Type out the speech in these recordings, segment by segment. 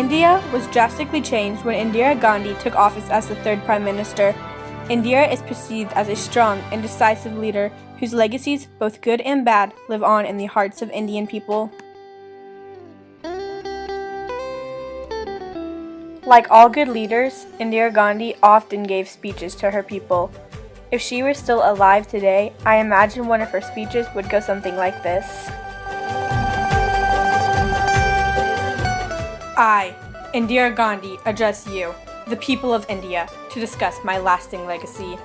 India was drastically changed when Indira Gandhi took office as the third Prime Minister. Indira is perceived as a strong and decisive leader whose legacies, both good and bad, live on in the hearts of Indian people. Like all good leaders, Indira Gandhi often gave speeches to her people. If she were still alive today, I imagine one of her speeches would go something like this. I, Indira Gandhi, address you, the people of India, to discuss my lasting legacy.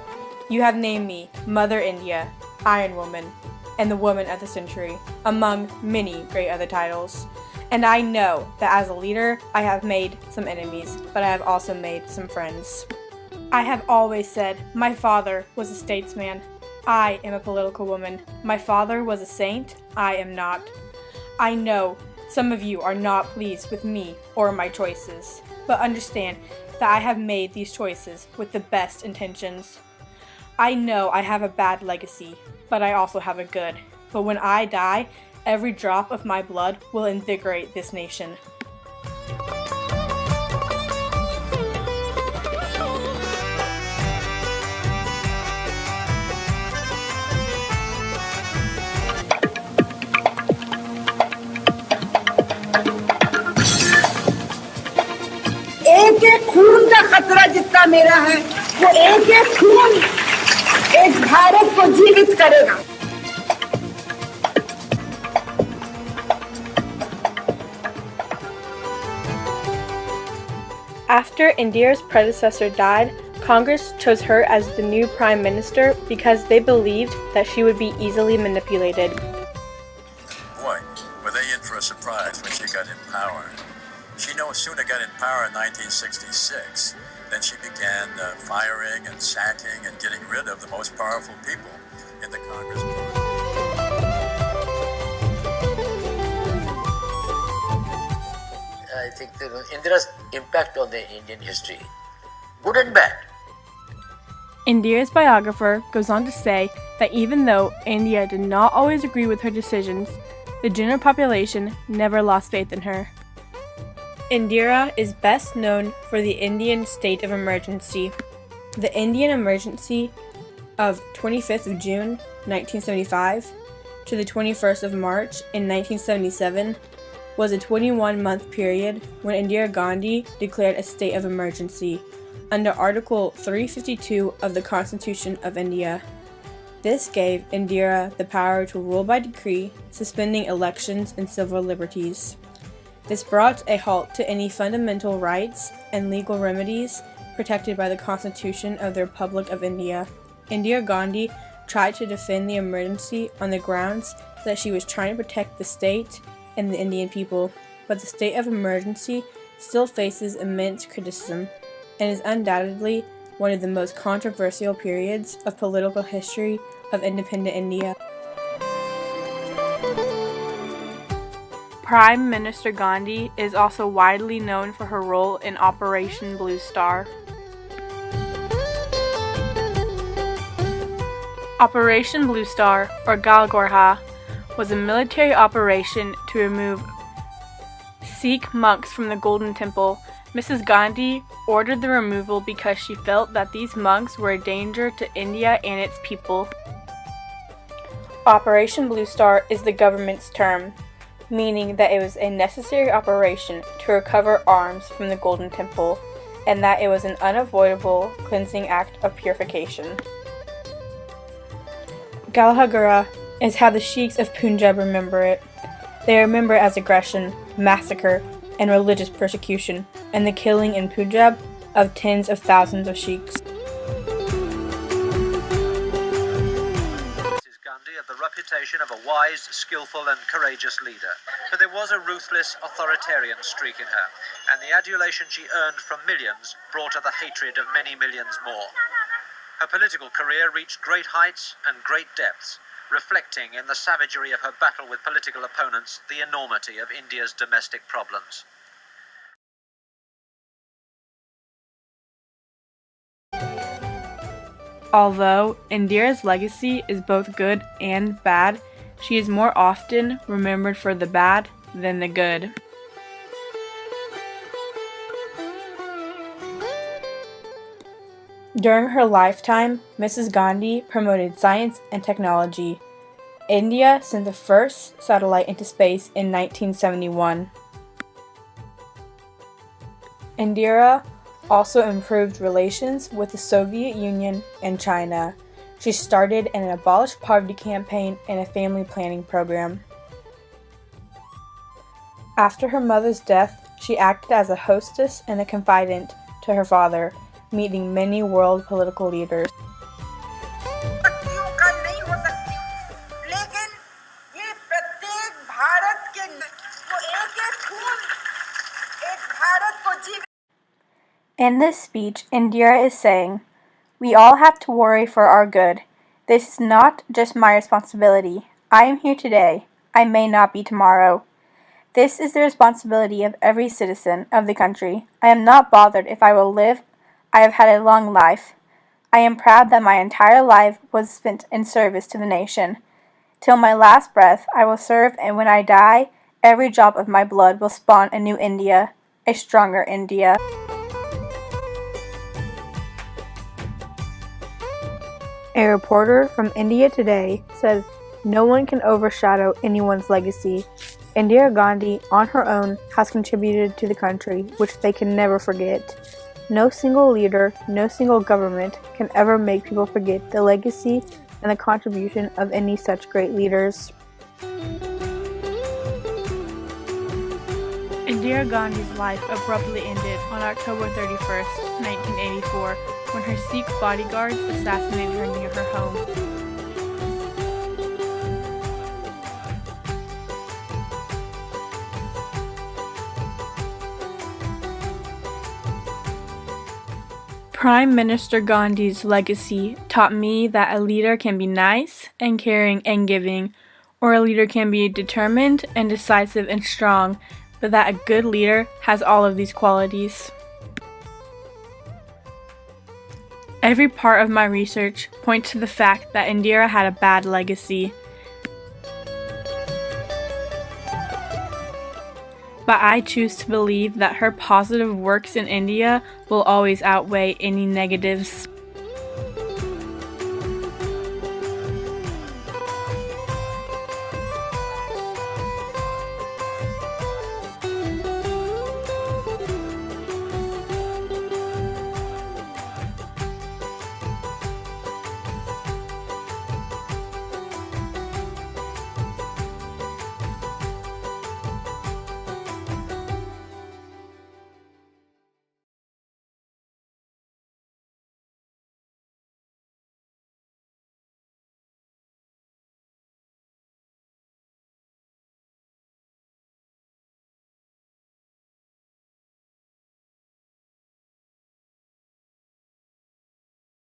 You have named me Mother India, Iron Woman, and the Woman of the Century, among many great other titles. And I know that as a leader, I have made some enemies, but I have also made some friends. I have always said my father was a statesman. I am a political woman. My father was a saint. I am not. I know some of you are not pleased with me or my choices, but understand that I have made these choices with the best intentions. I know I have a bad legacy, but I also have a good. But when I die, every drop of my blood will invigorate this nation. एक एक खून का खतरा जितना मेरा है, वो एक एक खून एक भारत को जीवित करेगा। After Indira's predecessor died, Congress chose her as the new Prime Minister because they believed that she would be easily manipulated. Boy, were they in for a surprise when she got in power. She no sooner got in power in 1966 than she began firing and sacking and getting rid of the most powerful people in the Congress party. I think Indira's impact on the Indian history, good and bad. Indira's biographer goes on to say that even though India did not always agree with her decisions, the general population never lost faith in her. Indira is best known for the Indian state of emergency. The Indian emergency of 25th of June 1975 to the 21st of March in 1977 was a 21-month period when Indira Gandhi declared a state of emergency under Article 352 of the Constitution of India. This gave Indira the power to rule by decree, suspending elections and civil liberties. This brought a halt to any fundamental rights and legal remedies protected by the Constitution of the Republic of India. Indira Gandhi tried to defend the emergency on the grounds that she was trying to protect the state and the Indian people, but the state of emergency still faces immense criticism and is undoubtedly one of the most controversial periods of political history of independent India. Prime Minister Gandhi is also widely known for her role in Operation Blue Star. Operation Blue Star, or Gal Gorha, was a military operation to remove Sikh monks from the Golden Temple. Mrs. Gandhi ordered the removal because she felt that these monks were a danger to India and its people. Operation Blue Star is the government's term, meaning that it was a necessary operation to recover arms from the Golden Temple, and that it was an unavoidable cleansing act of purification. Galhagara is how the Sheikhs of Punjab remember it. They remember it as aggression, massacre, and religious persecution, and the killing in Punjab of tens of thousands of Sheikhs. The reputation of a wise, skillful and courageous leader. But there was a ruthless, authoritarian streak in her, and the adulation she earned from millions brought her the hatred of many millions more. Her political career reached great heights and great depths, reflecting in the savagery of her battle with political opponents the enormity of India's domestic problems. Although Indira's legacy is both good and bad, she is more often remembered for the bad than the good. During her lifetime, Mrs. Gandhi promoted science and technology. India sent the first satellite into space in 1971. Indira also improved relations with the Soviet Union and China. She started an abolish poverty campaign and a family planning program. After her mother's death, she acted as a hostess and a confidant to her father, meeting many world political leaders. In this speech, Indira is saying, "We all have to worry for our good. This is not just my responsibility. I am here today. I may not be tomorrow. This is the responsibility of every citizen of the country. I am not bothered if I will live. I have had a long life. I am proud that my entire life was spent in service to the nation. Till my last breath, I will serve, and when I die, every drop of my blood will spawn a new India, a stronger India." A reporter from India Today says, "No one can overshadow anyone's legacy. Indira Gandhi, on her own, has contributed to the country, which they can never forget. No single leader, no single government can ever make people forget the legacy and the contribution of any such great leaders." Indira Gandhi's life abruptly ended on October 31st, 1984, when her Sikh bodyguards assassinated her near her home. Prime Minister Gandhi's legacy taught me that a leader can be nice and caring and giving, or a leader can be determined and decisive and strong, but that a good leader has all of these qualities. Every part of my research points to the fact that Indira had a bad legacy. But I choose to believe that her positive works in India will always outweigh any negatives.